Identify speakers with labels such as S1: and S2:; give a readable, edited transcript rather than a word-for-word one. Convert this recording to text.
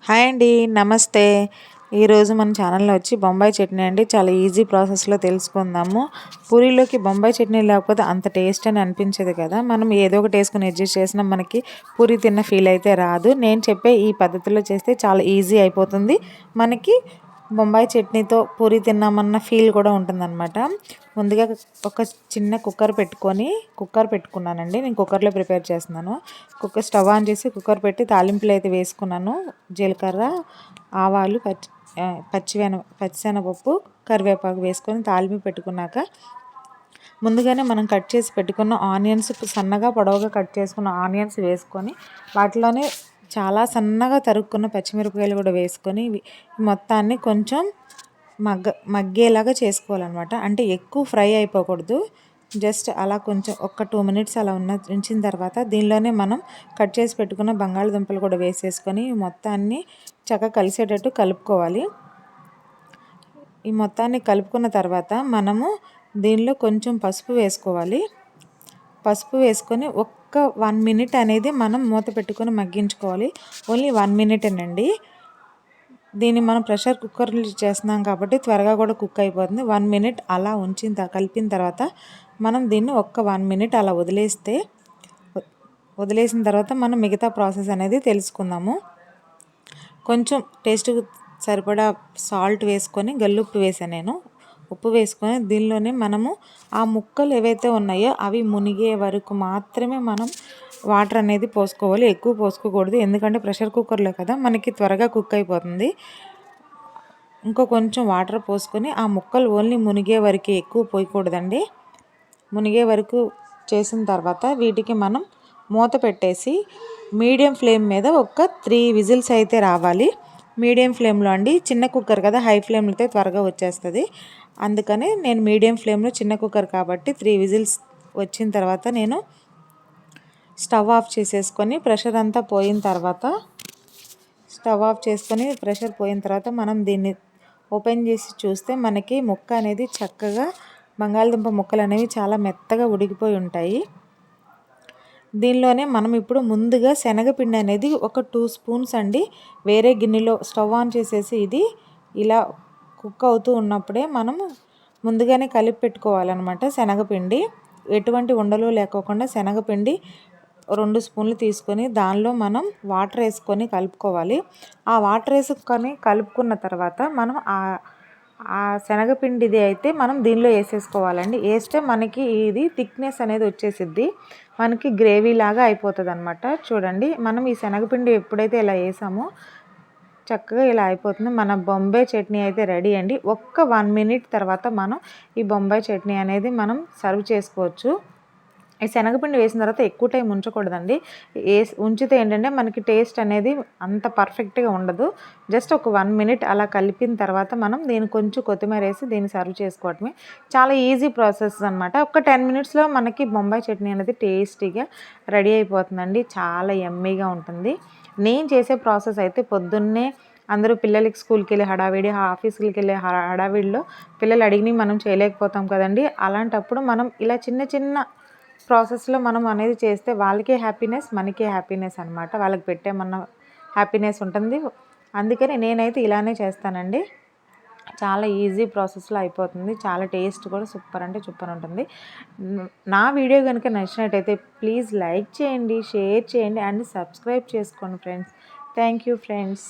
S1: Hi అండి, నమస్తే. ఈరోజు మన ఛానల్లో వచ్చి బొంబాయి చట్నీ అండి. చాలా ఈజీ ప్రాసెస్లో తెలుసుకుందాము. పూరీలోకి బొంబాయి చట్నీ లేకపోతే అంత టేస్ట్ అని అనిపించదు కదా. మనం ఏదో ఒకటి వేసుకుని అడ్జస్ట్ చేసినా మనకి పూరీ తిన్న ఫీల్ అయితే రాదు. నేను చెప్పే ఈ పద్ధతిలో చేస్తే చాలా ఈజీ అయిపోతుంది. మనకి బొంబాయి చట్నీతో పూరీ తిన్నామన్న ఫీల్ కూడా ఉంటుందన్నమాట. ముందుగా ఒక చిన్న కుక్కర్ పెట్టుకున్నానండి. నేను కుక్కర్లో ప్రిపేర్ చేస్తున్నాను. కుక్కర్ స్టవ్ ఆన్ చేసి కుక్కర్ పెట్టి తాలింపులు అయితే వేసుకున్నాను. జీలకర్ర, ఆవాలు, పచ్చిశనగపప్పు, కరివేపాకు వేసుకొని తాలింపు పెట్టుకున్నాక ముందుగానే మనం కట్ చేసి పెట్టుకున్న ఆనియన్స్, సన్నగా పొడవుగా కట్ చేసుకున్న ఆనియన్స్ వేసుకొని వాటిలోనే చాలా సన్నగా తరుక్కున్న పచ్చిమిరపకాయలు కూడా వేసుకొని మొత్తాన్ని కొంచెం మగ్గేలాగా చేసుకోవాలన్నమాట. అంటే ఎక్కువ ఫ్రై అయిపోకూడదు. జస్ట్ అలా కొంచెం ఒక 2 మినిట్స్ అలా ఉంచిన తర్వాత దీనిలోనే మనం కట్ చేసి పెట్టుకున్న బంగాళదుంపలు కూడా వేసేసుకొని మొత్తాన్ని చక్కగా కలిసేటట్టు కలుపుకోవాలి. ఈ మొత్తాన్ని కలుపుకున్న తర్వాత మనము దీనిలో కొంచెం పసుపు వేసుకోవాలి. పసుపు వేసుకొని ఒక్క 1 మినిట్ అనేది మనం మూత పెట్టుకొని మగ్గించుకోవాలి. ఓన్లీ 1 మినిటేనండి. దీన్ని మనం ప్రెషర్ కుక్కర్లో చేస్తున్నాం కాబట్టి త్వరగా కూడా కుక్ అయిపోతుంది. 1 మినిట్ అలా కలిపిన తర్వాత మనం దీన్ని ఒక్క 1 మినిట్ అలా వదిలేసిన తర్వాత మనం మిగతా ప్రాసెస్ అనేది తెలుసుకుందాము. కొంచెం టేస్ట్కి సరిపడా సాల్ట్ వేసుకొని, గల్లుప్పు వేసాను నేను. ఉప్పు వేసుకొని దీనిలోనే మనము ఆ ముక్కలు ఏవైతే ఉన్నాయో అవి మునిగే వరకు మాత్రమే మనం వాటర్ అనేది పోసుకోవాలి. ఎక్కువ పోసుకోకూడదు, ఎందుకంటే ప్రెషర్ కుక్కర్లో కదా మనకి త్వరగా కుక్ అయిపోతుంది. కొంచెం వాటర్ పోసుకొని ఆ ముక్కలు ఓన్లీ మునిగే వరకు, ఎక్కువ పోయకూడదండి. మునిగే వరకు చేసిన తర్వాత వీటికి మనం మూత పెట్టేసి మీడియం ఫ్లేమ్ మీద ఒక 3 విజిల్స్ అయితే రావాలి. మీడియం ఫ్లేమ్లో అండి. చిన్న కుక్కర్ కదా, హై ఫ్లేమ్లో అయితే త్వరగా వచ్చేస్తుంది. అందుకని నేను మీడియం ఫ్లేమ్లో, చిన్న కుక్కర్ కాబట్టి 3 విజిల్స్ వచ్చిన తర్వాత నేను స్టవ్ ఆఫ్ చేసేసుకొని ప్రెషర్ పోయిన తర్వాత మనం దీన్ని ఓపెన్ చేసి చూస్తే మనకి ముక్క అనేది చక్కగా, బంగాళదుంప ముక్కలు అనేవి చాలా మెత్తగా ఉడికిపోయి ఉంటాయి. దీనిలోనే మనం ఇప్పుడు ముందుగా శనగపిండి అనేది ఒక 2 స్పూన్స్ అండి వేరే గిన్నెలో స్టవ్ ఆన్ చేసేసి ఇది ఇలా కుక్ అవుతూ ఉన్నప్పుడే మనం ముందుగానే కలిపి పెట్టుకోవాలన్నమాట. శనగపిండి ఎటువంటి ఉండలు లేకోకుండా శనగపిండి 2 స్పూన్లు తీసుకొని దానిలో మనం వాటర్ వేసుకొని కలుపుకోవాలి. ఆ వాటర్ వేసుకొని కలుపుకున్న తర్వాత మనం ఆ శనగపిండిది అయితే మనం దీనిలో వేసేసుకోవాలండి. వేస్తే మనకి ఇది థిక్నెస్ అనేది వచ్చేసిద్ది, మనకి గ్రేవీ లాగా అయిపోతుంది అనమాట. చూడండి, మనం ఈ శనగపిండి ఎప్పుడైతే ఇలా వేసామో చక్కగా ఇలా అయిపోతుంది. మన బొంబాయి చట్నీ అయితే రెడీ అండి. ఒక్క 1 మినిట్ తర్వాత మనం ఈ బొంబాయి చట్నీ అనేది మనం సర్వ్ చేసుకోవచ్చు. ఈ శనగపిండి వేసిన తర్వాత ఎక్కువ టైం ఉంచకూడదండి. ఉంచితే ఏంటంటే మనకి టేస్ట్ అనేది అంత పర్ఫెక్ట్గా ఉండదు. జస్ట్ ఒక 1 మినిట్ అలా కలిపిన తర్వాత మనం దీన్ని కొంచెం కొత్తిమీర వేసి దీన్ని సర్వ్ చేసుకోవటమే. చాలా ఈజీ ప్రాసెస్ అనమాట. ఒక 10 మినిట్స్లో మనకి బొంబాయి చట్నీ అనేది టేస్టీగా రెడీ అయిపోతుందండి. చాలా యమ్మీగా ఉంటుంది. నేను చేసే ప్రాసెస్ అయితే పొద్దున్నే అందరూ పిల్లలకి స్కూల్కి వెళ్ళి హడావిడి, ఆఫీసులకి వెళ్ళే హడావిడిలో పిల్లలు అడిగినవి మనం చేయలేకపోతాం కదండి. అలాంటప్పుడు మనం ఇలా చిన్న చిన్న ప్రాసెస్లో మనం అనేది చేస్తే వాళ్ళకే హ్యాపీనెస్, మనకే హ్యాపీనెస్ అనమాట. వాళ్ళకి పెట్టేమన్నా హ్యాపీనెస్ ఉంటుంది. అందుకని నేనైతే ఇలానే చేస్తానండి. చాలా ఈజీ ప్రాసెస్లో అయిపోతుంది. చాలా టేస్ట్ కూడా సూపర్ అంటే సూపర్ ఉంటుంది. నా వీడియో కనుక నచ్చినట్టయితే ప్లీజ్ లైక్ చేయండి, షేర్ చేయండి అండ్ సబ్స్క్రైబ్ చేసుకోండి ఫ్రెండ్స్. Thank you friends.